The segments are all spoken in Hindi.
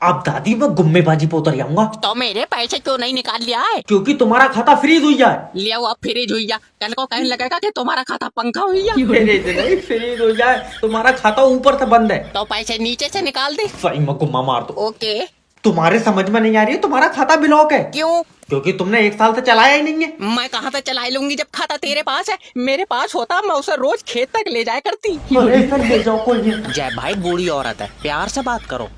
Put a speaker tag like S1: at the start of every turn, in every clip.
S1: अब दादी मैं गुम्मेबाजी पे उतर जाऊंगा
S2: तो मेरे पैसे क्यों नहीं निकाल लिया है?
S1: क्योंकि तुम्हारा खाता फ्रीज हुई जाए।
S2: लिया हुआ फ्रीज हुई जा, कल को कहने लगेगा कि तुम्हारा खाता पंखा हुई जा।
S1: फ्रीज नहीं, फ्रीज हो जाए, तुम्हारा खाता ऊपर से बंद है।
S2: तो पैसे नीचे से निकाल दे।
S1: सही में गुम्मा मार दो।
S2: ओके।
S1: तुम्हारे समझ में नहीं आ रही है, तुम्हारा खाता ब्लॉक है।
S2: क्यों?
S1: क्योंकि तुमने 1 साल से चलाया ही नहीं है।
S2: मैं कहाँ से चला लूंगी जब खाता तेरे पास है। मेरे पास होता मैं उसे रोज खेत तक ले जाया करती।
S1: अरे फिर ले जाओ कोई नहीं।
S2: जय भाई बूढ़ी औरत है, प्यार से बात करो।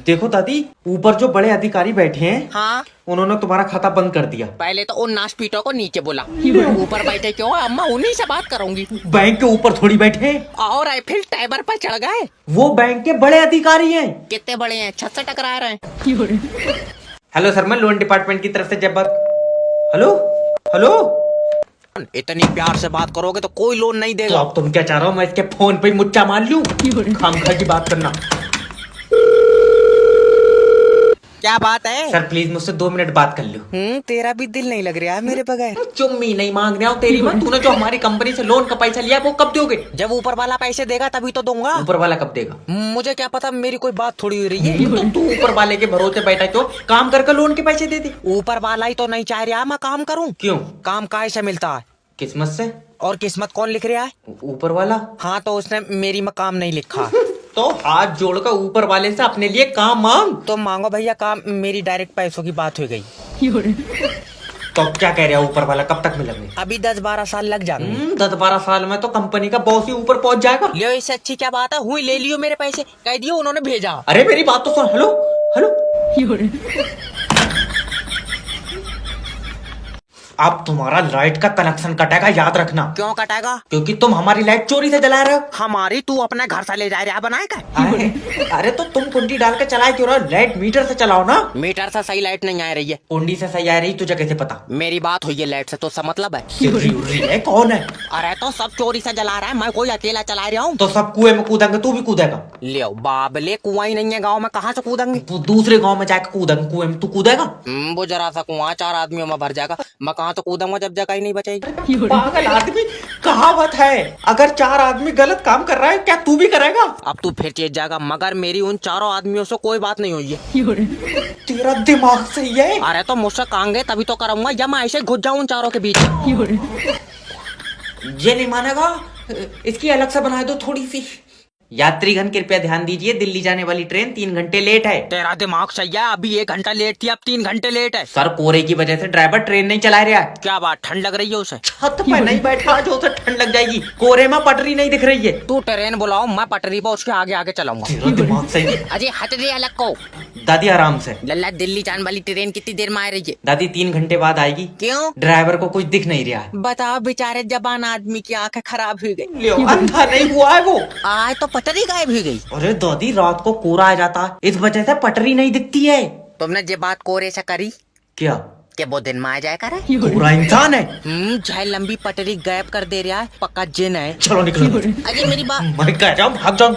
S1: देखो दादी, ऊपर जो बड़े अधिकारी बैठे हैं,
S2: हाँ,
S1: उन्होंने तुम्हारा खाता बंद कर दिया।
S2: पहले तो उन नाशपीटों को नीचे बुला। ऊपर बैठे क्यों है? अम्मा उन्हीं से बात करूंगी।
S1: बैंक के ऊपर थोड़ी बैठे हैं,
S2: और आईफिल टावर पर चढ़ गए।
S1: वो बैंक के बड़े अधिकारी हैं।
S2: कितने बड़े हैं? छत से टकरा रहे हैं।
S1: हेलो सर, मैं लोन डिपार्टमेंट की तरफ से जब हेलो हेलो।
S2: इतनी प्यार से बात करोगे तो कोई लोन नहीं
S1: तो
S2: देगा।
S1: अब तुम क्या चाह रहे हो, मैं इसके फोन पे ही मुच्चा मार लूं? खामखा की बात करना।
S2: क्या बात है?
S1: सर प्लीज मुझसे 2 मिनट बात कर लो।
S2: तेरा भी दिल नहीं लग रहा है मेरे बगैर।
S1: चुम्मी नहीं मांग रहा हूँ तेरी। तूने जो हमारी कंपनी से लोन का पैसा लिया वो कब दोगे?
S2: जब ऊपर वाला पैसे देगा तभी तो दूंगा।
S1: ऊपर वाला कब देगा?
S2: मुझे क्या पता, मेरी कोई बात थोड़ी हो रही है।
S1: तो तू ऊपर वाले के भरोसे बैठा क्यों? काम करके लोन के पैसे दे दे।
S2: ऊपर वाला ही तो नहीं चाह रहा मैं काम करूं।
S1: क्यों?
S2: काम काहे से मिलता है?
S1: किस्मत से।
S2: और किस्मत कौन लिख रहा है?
S1: ऊपर वाला।
S2: हाँ, तो उसने मेरी में काम नहीं लिखा।
S1: तो हाथ जोड़कर ऊपर वाले से अपने लिए काम मांग।
S2: तो मांगो भैया काम, मेरी डायरेक्ट पैसों की बात हो गई।
S1: तो क्या कह रहा है ऊपर वाला, कब तक मिलेंगे?
S2: अभी 10-12 साल लग जाएंगे।
S1: 10-12 साल में तो कंपनी का बॉस ही ऊपर पहुंच जाएगा।
S2: लियो, इससे अच्छी क्या बात है? हुई ले लियो मेरे पैसे, कह दियो उन्होंने भेजा।
S1: अरे मेरी बात तो सुन। Hello hello. अब तुम्हारा लाइट का कनेक्शन कटेगा, याद रखना।
S2: क्यों कटेगा?
S1: क्योंकि तुम हमारी लाइट चोरी से जला रहे हो।
S2: हमारी तू अपने घर से ले जा रहा बनाए का?
S1: अरे तो तुम कुंडी डाल के चलाए क्यों रहे हो? लाइट मीटर से चलाओ ना।
S2: मीटर से सही लाइट नहीं आ रही है।
S1: कुंडी से सही आ रही, तुझे कैसे पता?
S2: मेरी बात हुई है लाइट से, तो इसका मतलब है।
S1: सिर्री उर्री है, कौन है?
S2: अरे तो सब चोरी से जला रहा है, मैं कोई अकेला चला रहा हूँ।
S1: तो सब कुएं में कूदेंगे, तू भी कूदेगा?
S2: ले बाबले, कुआं ही नहीं है गाँव में, कहाँ से कूदेंगे?
S1: तू दूसरे गांव में जाके कूदेंगे, कुएं में तू कूदेगा?
S2: वो जरा सा कुआं 4 आदमियों में भर जाएगा, मैं कहाँ तो कूदूंगा जब जगह ही नहीं बचेगी।
S1: पागल आदमी, कहावत है अगर 4 आदमी गलत काम कर रहा है, क्या तू भी करेगा?
S2: अब तू फिर चेत जाएगा, मगर मेरी उन 4 आदमियों से कोई बात नहीं हुई है।
S1: तेरा दिमाग सही है?
S2: अरे तो मुझसे कहेंगे तभी तो करूंगा, या मैं ऐसे घुस जाऊं उन 4 के बीच।
S1: ये नहीं मानेगा, इसकी अलग से बना दो थोड़ी सी। यात्रीगण कृपया ध्यान दीजिए, दिल्ली जाने वाली ट्रेन 3 घंटे लेट है।
S2: तेरा दिमाग सही है, अभी 1 घंटा लेट थी, अब 3 घंटे लेट है।
S1: सर कोहरे की वजह से ड्राइवर ट्रेन नहीं चला रहा है।
S2: क्या बात, ठंड लग रही है उसे?
S1: छत पे नहीं बैठा जो, उसे ठंड लग जाएगी। कोहरे में पटरी नहीं दिख रही है।
S2: तू ट्रेन बुलाओ, मैं पटरी पर उसके आगे आगे चलाऊंगा।
S1: तेरा दिमाग सही है।
S2: अजय हट दे अलग को।
S1: दादी आराम से।
S2: लल्ला, दिल्ली जाने वाली ट्रेन कितनी देर में आ रही है?
S1: दादी 3 घंटे बाद आएगी।
S2: क्यों?
S1: ड्राइवर को कुछ दिख नहीं रहा है।
S2: बताओ, बेचारे जबान आदमी की आंखें खराब हो गई।
S1: अंधा नहीं हुआ है वो।
S2: आज तो पटरी गायब हो गई।
S1: अरे दादी, रात को कोहरा आ जाता है, इस वजह से पटरी नहीं दिखती है।
S2: तुमने ये बात कोरे से करी
S1: क्या?
S2: कि वो दिन में आ जाए करे?
S1: कोहरा इंसान है।
S2: चाहे लंबी पटरी गायब कर दे रहा है, पक्का जिन है।
S1: चलो निकलो।
S2: अजय मेरी बात।
S1: मैं कह रहा हूँ भाग जाओ।